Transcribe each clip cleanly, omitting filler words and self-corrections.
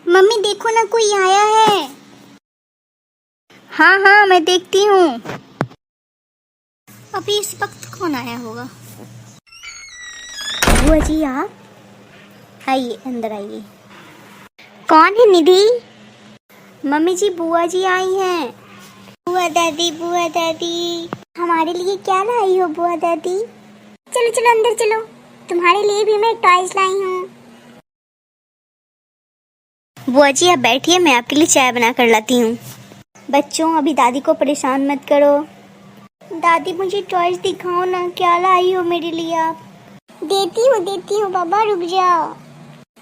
Mummy देखो ना, कोई आया है। हाँ हाँ मैं देखती हूँ। अभी इस वक्त कौन आया होगा? बुआ जी आप आइए, अंदर आइए। कौन है निधि? मम्मी जी बुआ जी आई हैं। बुआ दादी, बुआ दादी हमारे लिए क्या लाई हो बुआ दादी? चलो चलो अंदर चलो, तुम्हारे लिए भी मैं टॉयज लाई हूँ। बुआ जी आप बैठिए, मैं आपके लिए चाय बना कर लाती हूँ। बच्चों अभी दादी को परेशान मत करो। दादी मुझे टॉयज दिखाओ ना, क्या लाई हो मेरे लिए आप? देती हूँ बाबा, रुक जाओ।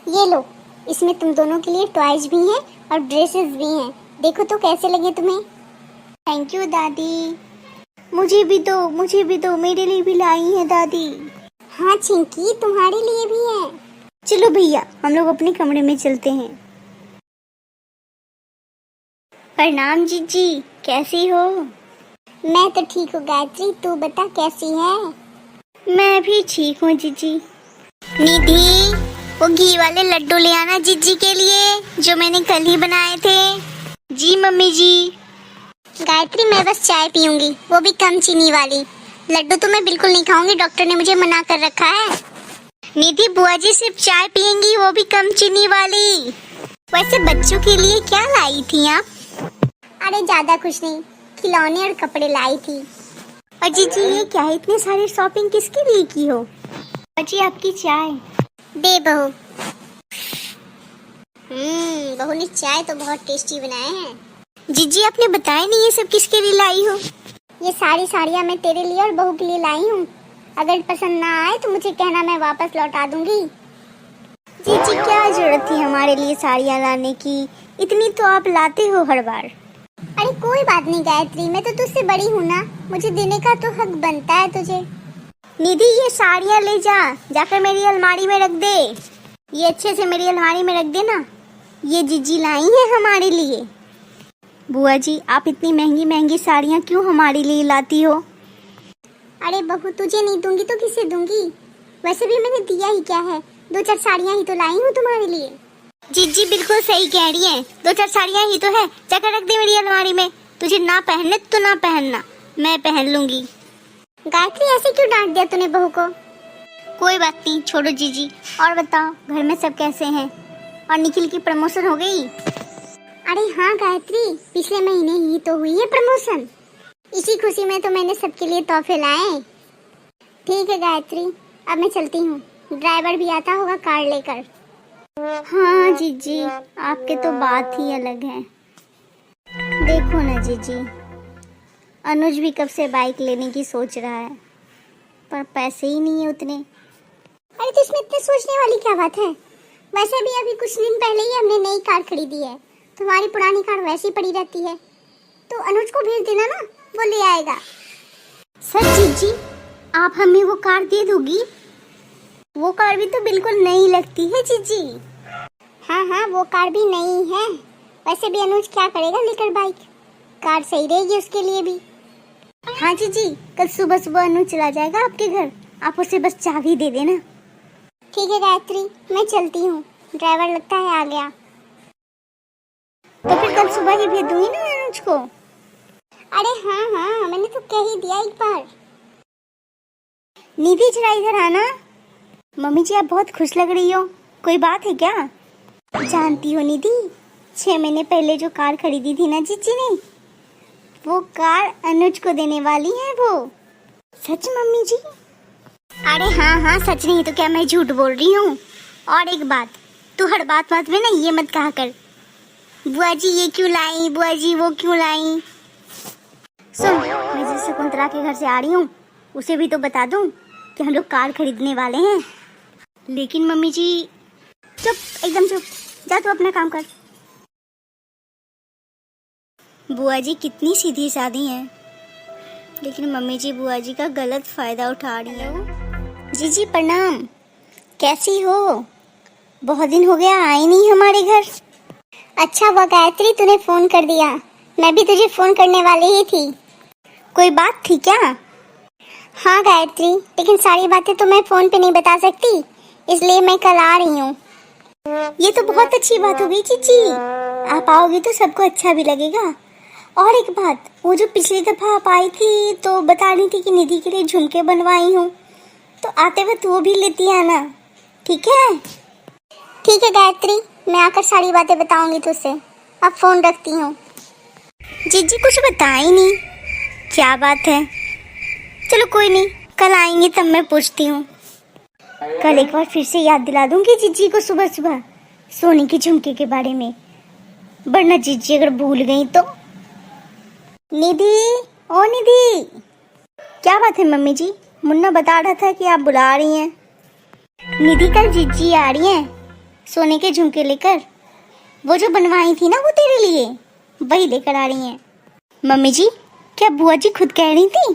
ये लो, इसमें तुम दोनों के लिए टॉयज भी हैं और ड्रेसेस भी हैं। देखो तो कैसे लगे तुम्हें? थैंक यू दादी। मुझे भी दो, मेरे लिए भी लाई है दादी। हाँ चिंकी तुम्हारे लिए भी है। चलो भैया हम लोग अपने कमरे में चलते हैं। प्रणाम जीजी, कैसी हो? मैं तो ठीक हूँ गायत्री, तू बता कैसी है? मैं भी ठीक हूँ जीजी। निधि वो घी वाले लड्डू ले आना जीजी के लिए, जो मैंने कल ही बनाए थे। जी मम्मी जी। गायत्री मैं बस चाय पीऊंगी, वो भी कम चीनी वाली। लड्डू तो मैं बिल्कुल नहीं खाऊंगी, डॉक्टर ने मुझे मना कर रखा है। निधि बुआ जी सिर्फ चाय पियेंगी, वो भी कम चीनी वाली। वैसे बच्चों के लिए क्या लाई थी आप? अरे ज्यादा कुछ नहीं, खिलौने और कपड़े लाई थी। और जीजी ये क्या है, इतने सारे शॉपिंग किसके लिए की हो? जी आपकी चाय दे बहू। बहू ने चाय तो बहुत टेस्टी बनाए हैं। जीजी आपने बताया नहीं ये सब किसके लिए लाई हो? ये सारी साड़ियाँ मैं तेरे लिए और बहू के लिए लाई हूँ। अगर पसंद ना आए तो मुझे कहना, मैं वापस लौटा दूंगी। जीजी क्या जरूरत थी हमारे लिए साड़ियाँ लाने की, इतनी तो आप लाते हो हर बार। अरे कोई बात नहीं गायत्री, मैं तो तुझसे बड़ी हूँ ना, मुझे देने का तो हक बनता है तुझे। निधि ये साड़ियाँ ले जाकर मेरी अलमारी में रख दे। ये अच्छे से मेरी अलमारी में रख दे ना, ये जीजी लाई है हमारे लिए। बुआ जी आप इतनी महंगी महंगी साड़ियाँ क्यों हमारे लिए लाती हो? अरे बहू तुझे नहीं दूंगी तो किसे दूंगी? वैसे भी मैंने दिया ही क्या है, 2-4 साड़ियाँ ही तो लाई हूँ तुम्हारे लिए। जीजी बिल्कुल सही कह रही है, 2-4 साड़ियाँ ही तो है, जाकर रख दे मेरी अलमारी में। तुझे ना पहनने तो ना पहनना, मैं पहन लूंगी। गायत्री ऐसे क्यों डांट दिया तूने बहू को? कोई बात नहीं, छोड़ो जीजी। और बताओ घर में सब कैसे हैं? और निखिल की प्रमोशन हो गई? अरे हाँ गायत्री, पिछले महीने ही तो हुई है प्रमोशन। इसी खुशी में तो मैंने सबके लिए तोहफे लाए। ठीक है गायत्री, अब मैं चलती हूँ, ड्राइवर भी आता होगा कार लेकर। हाँ जीजी आपके तो बात ही अलग है। देखो ना जीजी, अनुज भी कब से बाइक लेने की सोच रहा है, पर पैसे ही नहीं है उतने। अरे तो इसमें इतने सोचने वाली क्या बात है? वैसे भी अभी कुछ दिन पहले ही हमने नई कार खरीदी है, तुम्हारी पुरानी कार वैसी पड़ी रहती है, तो अनुज को भेज देना ना, वो ले आएगा। सच जीजी आप हमें वो कार दे दोगी? वो कार भी तो बिल्कुल नई लगती है जीजी। हाँ हाँ वो कार भी नई है। वैसे भी अनुज क्या करेगा लेकर बाइक, कार सही रहेगी उसके लिए भी। हाँ जीजी कल सुबह सुबह अनुज चला जाएगा आपके घर, आप उसे बस चाबी दे देना। ठीक है गायत्री मैं चलती हूँ, ड्राइवर लगता है आ गया। तो फिर कल सुबह ही भेज दूंगी ना अनुज को। अरे हाँ हाँ मैंने तो कह ही दिया एक बार। निधि जरा इधर आना। मम्मी जी आप बहुत खुश लग रही हो, कोई बात है क्या? जानती हो निधि, 6 महीने पहले जो कार खरीदी थी ना जीजी ने, वो कार अनुज को देने वाली है वो। सच मम्मी जी? अरे हाँ हाँ सच, नहीं तो क्या मैं झूठ बोल रही हूँ? और एक बात, तू हर बात में ना ये मत कहा कर, बुआ जी ये क्यों लाई, बुआ जी वो क्यों लाई। सुन, मैं जिस शकुंतला के घर से आ रही हूँ उसे भी तो बता दूँ कि हम लोग कार खरीदने वाले हैं। लेकिन मम्मी जी चुप, एकदम चुप, जा तू अपना काम कर। बुआ जी कितनी सीधी सादी हैं, लेकिन मम्मी जी बुआ जी का गलत फायदा उठा रही है। जीजी प्रणाम, कैसी हो? बहुत दिन हो गया आई नहीं हमारे घर। अच्छा हुआ गायत्री तूने फोन कर दिया, मैं भी तुझे फोन करने वाली ही थी। कोई बात थी क्या? हाँ गायत्री, लेकिन सारी बातें तो मैं फोन पे नहीं बता सकती, इसलिए मैं कल आ रही हूँ। ये तो बहुत अच्छी बात होगी जीजी, आप आओगे तो सबको अच्छा भी लगेगा। और एक बात, वो जो पिछली दफा आप आई थी तो बता रही थी कि निधि के लिए झुमके बनवाई हूँ, तो आते वक्त वो भी लेती आना, ठीक है? ठीक है गायत्री, मैं आकर सारी बातें बताऊंगी तुझसे। अब फोन रखती हूँ। जीजी कुछ बताई नहीं, क्या बात है? चलो कोई नहीं, कल आएंगे तब मैं पूछती हूँ। कल एक बार फिर से याद दिला दूंगी जीजी को सुबह सुबह सोने के झुमके के बारे में, वरना जीजी अगर भूल गई तो। निधि, ओ निधि। क्या बात है मम्मी जी? मुन्ना बता रहा था कि आप बुला रही हैं। निधि कल जीजी आ रही हैं सोने के झुमके लेकर, वो जो बनवाई थी ना वो तेरे लिए, वही लेकर आ रही हैं। मम्मी जी, क्या बुआ जी खुद कह रही थी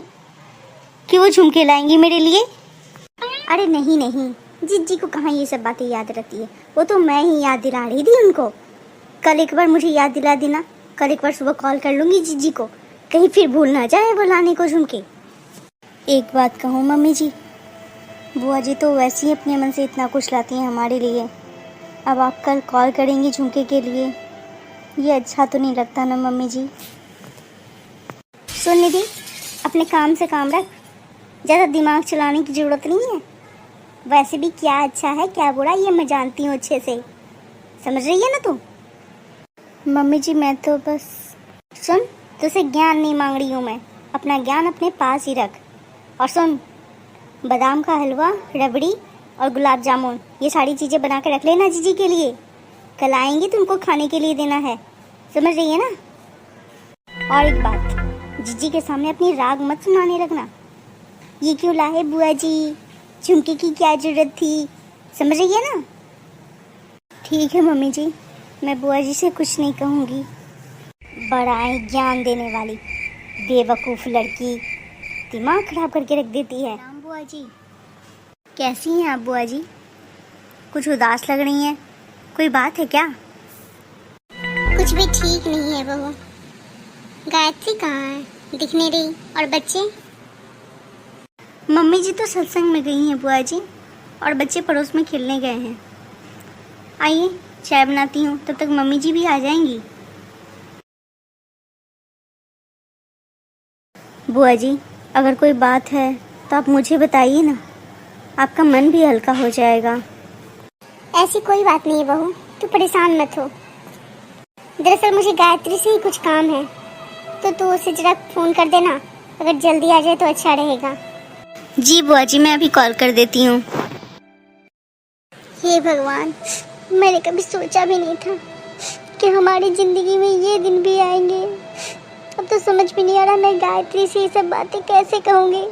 कि वो झुमके लाएंगी मेरे लिए? अरे नहीं नहीं, जीजी को कहाँ ये सब बातें याद रहती है, वो तो मैं ही याद दिला रही थी उनको। कल एक बार मुझे याद दिला देना, कल एक बार सुबह कॉल कर लूँगी जीजी को, कहीं फिर भूल ना जाए वो लाने को झुमके। एक बात कहूँ मम्मी जी, बुआ जी तो वैसे ही अपने मन से इतना कुछ लाती हैं हमारे लिए, अब आप कल कॉल करेंगी झुमके के लिए, ये अच्छा तो नहीं लगता ना मम्मी जी। सुन निधि, अपने काम से काम रख, ज़्यादा दिमाग चलाने की ज़रूरत नहीं है। वैसे भी क्या अच्छा है क्या बुरा ये मैं जानती हूँ अच्छे से, समझ रही है ना तू? मम्मी जी मैं तो बस, सुन, तुझसे ज्ञान नहीं मांग रही हूँ मैं, अपना ज्ञान अपने पास ही रख। और सुन, बादाम का हलवा, रबड़ी और गुलाब जामुन ये सारी चीज़ें बना के रख लेना जीजी के लिए, कल आएंगे तुमको खाने के लिए देना है, समझ रही है ना? और एक बात, जीजी के सामने अपनी राग मत सुनाने लगना, ये क्यों लाए बुआ जी, झुमके की क्या जरूरत थी, समझ रही है ना? ठीक है मम्मी जी, मैं बुआ जी से कुछ नहीं कहूँगी। बड़ा है ज्ञान देने वाली बेवकूफ़ लड़की, दिमाग खराब करके रख देती है। राम बुआ जी, कैसी हैं आप बुआ जी? कुछ उदास लग रही हैं, कोई बात है क्या? कुछ भी ठीक नहीं है बहू। गायत्री कहाँ है, दिख नहीं रही, और बच्चे? मम्मी जी तो सत्संग में गई हैं बुआ जी, और बच्चे पड़ोस में खेलने गए हैं। आइए चाय बनाती हूँ, तब तक मम्मी जी भी आ जाएंगी। बुआ जी अगर कोई बात है तो आप मुझे बताइए ना, आपका मन भी हल्का हो जाएगा। ऐसी कोई बात नहीं है बहू, तू परेशान मत हो। दरअसल मुझे गायत्री से ही कुछ काम है, तो तू उसे जरा फ़ोन कर देना, अगर जल्दी आ जाए तो अच्छा रहेगा। जी बुआ जी, मैं अभी कॉल कर देती हूँ। हे भगवान, मैंने कभी सोचा भी नहीं था कि हमारी ज़िंदगी में ये दिन भी आएंगे। अब तो समझ भी नहीं आ रहा मैं गायत्री से ये सब बातें कैसे कहूँगी।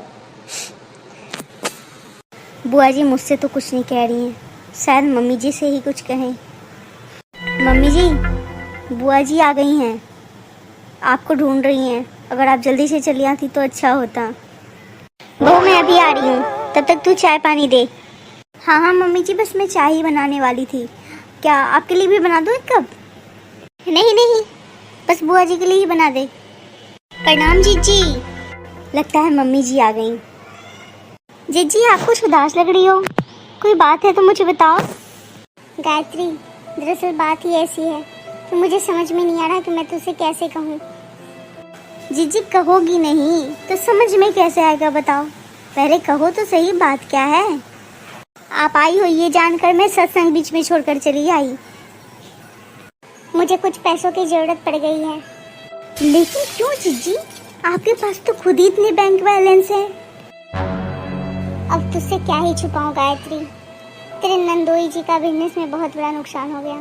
बुआ जी मुझसे तो कुछ नहीं कह रही हैं, शायद मम्मी जी से ही कुछ कहें। मम्मी जी, बुआ जी आ गई हैं, आपको ढूंढ रही हैं, अगर आप जल्दी से चली आती तो अच्छा होता। बहू मैं अभी आ रही हूँ, तब तक तू चाय पानी दे। हाँ हाँ मम्मी जी, बस मैं चाय ही बनाने वाली थी, क्या आपके लिए भी बना दूँ एक कप? नहीं नहीं, बस बुआ जी के लिए ही बना दे। प्रणाम जीजी। लगता है मम्मी जी आ गई। जीजी आप कुछ उदास लग रही हो, कोई बात है तो मुझे बताओ। गायत्री, दरअसल बात ही ऐसी है कि मुझे समझ में नहीं आ रहा कि मैं तुझसे कैसे कहूँ। जीजी कहोगी नहीं तो समझ में कैसे आएगा बताओ, पहले कहो तो सही बात क्या है। आप आई हो ये जानकर मैं सत्संग बीच में छोड़कर चली आई। मुझे कुछ पैसों की जरूरत पड़ गई है। लेकिन क्यों जीजी, आपके पास तो खुद ही इतने बैंक बैलेंस है। अब तुझसे क्या ही छुपाऊं गायत्री, तेरे नंदोई जी का बिजनेस में बहुत बड़ा नुकसान हो गया,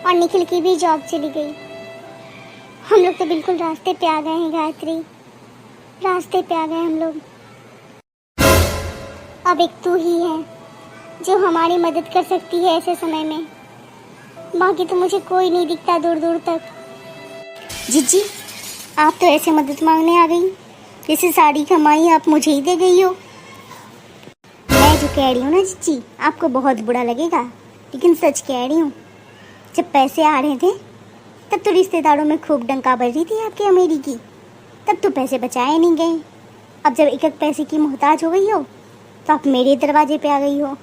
और निखिल की भी जॉब चली गई। हम लोग तो बिल्कुल रास्ते पे आ गए हैं गायत्री, रास्ते पे आ गए हम लोग। अब एक तू ही है जो हमारी मदद कर सकती है ऐसे समय में, बाकी तो मुझे कोई नहीं दिखता दूर दूर तक। जीजी आप तो ऐसे मदद मांगने आ गई जैसे सारी कमाई आप मुझे ही दे गई हो। मैं जो कह रही हूँ ना जीजी, आपको बहुत बुरा लगेगा, लेकिन सच कह रही हूँ। जब पैसे आ रहे थे तब तो रिश्तेदारों में खूब डंका बज रही थी आपके अमीरी की, तब तो पैसे बचाए नहीं गए। अब जब एक एक पैसे की मोहताज हो गई हो तो आप मेरे दरवाजे पे आ गई हो।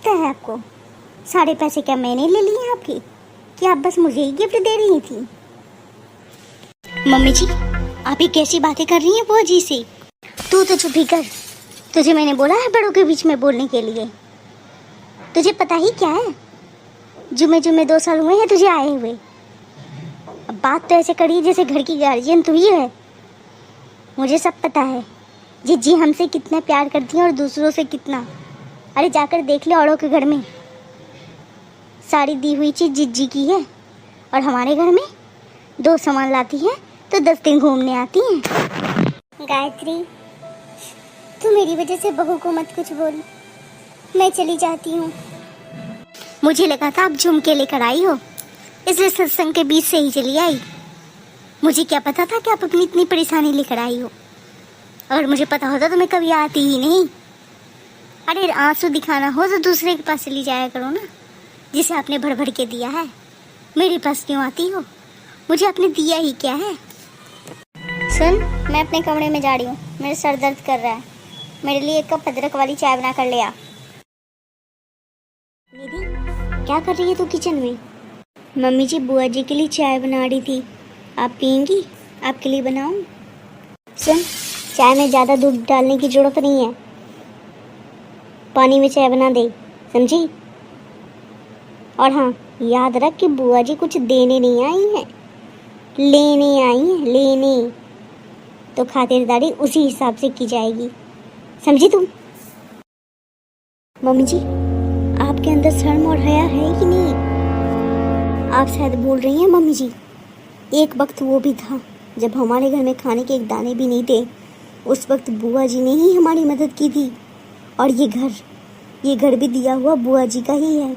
लगता है आपको? सारे पैसे क्या मैंने ले लिए आपके, कि आप बस मुझे ही गिफ्ट दे रही थी? मम्मी जी, आप ये कैसी बातें कर रही हैं बुआ जी से? तू तो चुप ही कर। तुझे मैंने बोला है बड़ों के बीच में बोलने के लिए? तुझे पता ही क्या है? जुमे जुमे 2 साल हुए हैं तुझे आए हुए। अब बात तो ऐसे करी जैसे घर की गार्जियन तू ही है। मुझे सब पता है जिज्जी हमसे कितना प्यार करती है और दूसरों से कितना। अरे जाकर देख ले औरों के घर में, सारी दी हुई चीज़ जिज्जी की है, और हमारे घर में 2 सामान लाती है तो 10 दिन घूमने आती हैं। गायत्री, तू मेरी वजह से बहू को मत कुछ बोल, मैं चली जाती हूँ। मुझे लगा था आप झुमके लेकर आई हो, इसलिए सत्संग के बीच से ही चली आई। मुझे क्या पता था कि आप अपनी इतनी परेशानी लेकर आई हो। अगर मुझे पता होता तो मैं कभी आती ही नहीं। अरे आंसू दिखाना हो तो दूसरे के पास चली जाया करो ना, जिसे आपने भर भर के दिया है। मेरे पास क्यों आती हो? मुझे आपने दिया ही क्या है? सुन, मैं अपने कमरे में जा रही हूँ, मेरा सर दर्द कर रहा है। मेरे लिए 1 कप अदरक वाली चाय बना कर ले आ। निधि, क्या कर रही है तू किचन में? मम्मी जी, बुआ जी के लिए चाय बना रही थी, आप पियेंगी? आपके लिए बनाऊं? सुन, चाय में ज़्यादा दूध डालने की ज़रूरत नहीं है, पानी में चाय बना दे, समझी? और हाँ, याद रख कि बुआ जी कुछ देने नहीं आई हैं, लेने आई हैं, लेने। तो खातिरदारी उसी हिसाब से की जाएगी, समझी तुम? मम्मी जी, आपके अंदर शर्म और हया है कि नहीं? आप शायद भूल रही हैं मम्मी जी, एक वक्त वो भी था जब हमारे घर में खाने के 1 दाने भी नहीं थे। उस वक्त बुआ जी ने ही हमारी मदद की थी, और ये घर भी दिया हुआ बुआ जी का ही है।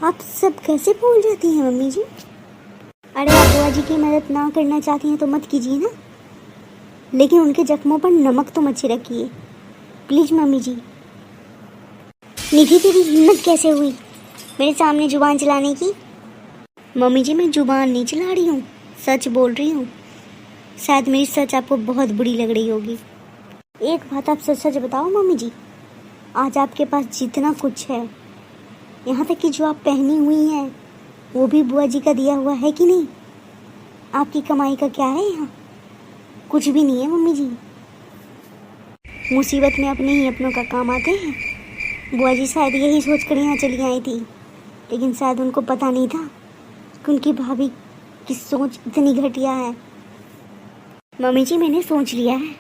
आप सब कैसे भूल जाती हैं मम्मी जी? अरे आप बुआ जी की मदद ना करना चाहती हैं तो मत कीजिए ना, लेकिन उनके जख्मों पर नमक तो मत छिड़किए प्लीज मम्मी जी। निधि, तेरी हिम्मत कैसे हुई मेरे सामने जुबान चलाने की? मम्मी जी, मैं जुबान नहीं चला रही हूँ, सच बोल रही हूँ। शायद मेरी सच आपको बहुत बुरी लग रही होगी। एक बात आप सच सच बताओ मम्मी जी, आज आपके पास जितना कुछ है, यहाँ तक कि जो आप पहनी हुई हैं, वो भी बुआ जी का दिया हुआ है कि नहीं? आपकी कमाई का क्या है यहाँ? कुछ भी नहीं है मम्मी जी। मुसीबत में अपने ही अपनों का काम आते हैं। बुआ जी शायद यही सोच कर यहाँ चली आई थी, लेकिन शायद उनको पता नहीं था कि उनकी भाभी की सोच इतनी घटिया है। मम्मी जी, मैंने सोच लिया है,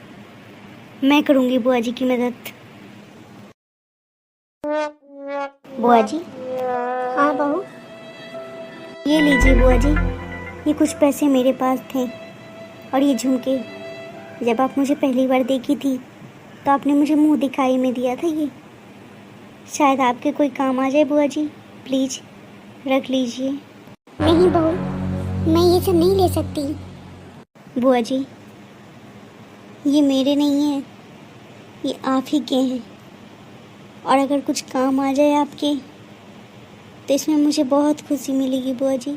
मैं करूँगी बुआ जी की मदद। बुआ जी? हाँ बहू? ये लीजिए बुआ जी, ये कुछ पैसे मेरे पास थे, और ये झुमके जब आप मुझे पहली बार देखी थी तो आपने मुझे मुंह दिखाई में दिया था। ये शायद आपके कोई काम आ जाए बुआ जी, प्लीज़ रख लीजिए। नहीं बहू, मैं ये सब नहीं ले सकती। बुआ जी, ये मेरे नहीं हैं, ये आप ही के हैं, और अगर कुछ काम आ जाए आपके तो इसमें मुझे बहुत खुशी मिलेगी बुआ जी।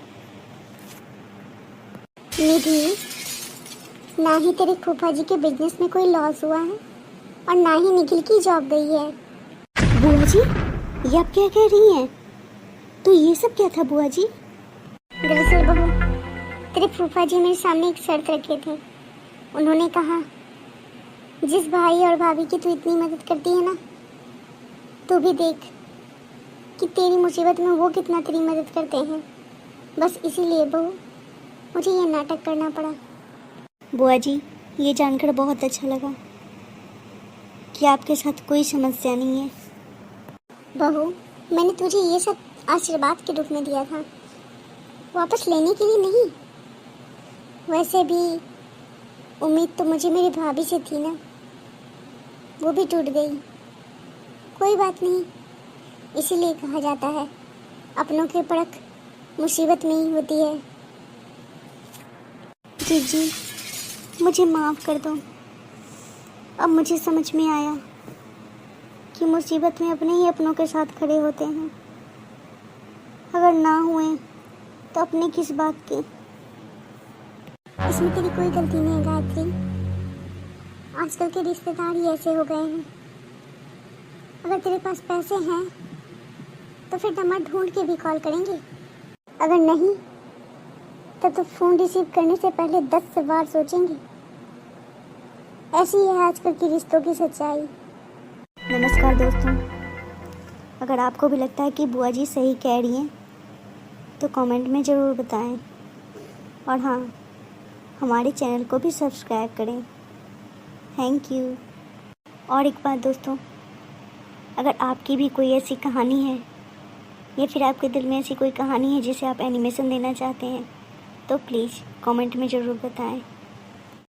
निधि, ना ही तेरे फूफा जी के बिजनेस में कोई लॉस हुआ है, और ना ही निखिल की जॉब गई है। बुआ जी, ये आप क्या कह रही हैं? तो ये सब क्या था बुआ जी? दरअसल बहू, तेरे फूफा जी मेरे सामने एक शर्त रखे थे। उन्होंने कहा, जिस भाई और भाभी की तू इतनी मदद करती है ना, तू भी देख कि तेरी मुसीबत में वो कितना तेरी मदद करते हैं। बस इसीलिए बहू, मुझे ये नाटक करना पड़ा। बुआ जी, ये जानकर बहुत अच्छा लगा कि आपके साथ कोई समस्या नहीं है। बहू, मैंने तुझे ये सब आशीर्वाद के रूप में दिया था, वापस लेने के लिए नहीं। वैसे भी उम्मीद तो मुझे मेरी भाभी से थी ना, वो भी टूट गई। कोई बात नहीं, इसीलिए कहा जाता है अपनों की परख मुसीबत में ही होती है। जी, मुझे माफ़ कर दो। अब मुझे समझ में आया कि मुसीबत में अपने ही अपनों के साथ खड़े होते हैं, अगर ना हुए तो अपने किस बात की। इसमें तेरी कोई गलती नहीं है गायत्री, आजकल के रिश्तेदार ही ऐसे हो गए हैं। अगर तेरे पास पैसे हैं तो फिर नंबर ढूंढ के भी कॉल करेंगे। अगर नहीं तब तो फ़ोन रिसीव करने से पहले 10 बार सोचेंगे। ऐसी है आजकल की रिश्तों की सच्चाई। नमस्कार दोस्तों, अगर आपको भी लगता है कि बुआ जी सही कह रही हैं तो कमेंट में ज़रूर बताएं। और हाँ, हमारे चैनल को भी सब्सक्राइब करें। Thank you. और एक बात दोस्तों, अगर आपकी भी कोई ऐसी कहानी है या फिर आपके दिल में ऐसी कोई कहानी है जिसे आप एनिमेशन देना चाहते हैं तो प्लीज़ कमेंट में ज़रूर बताएं।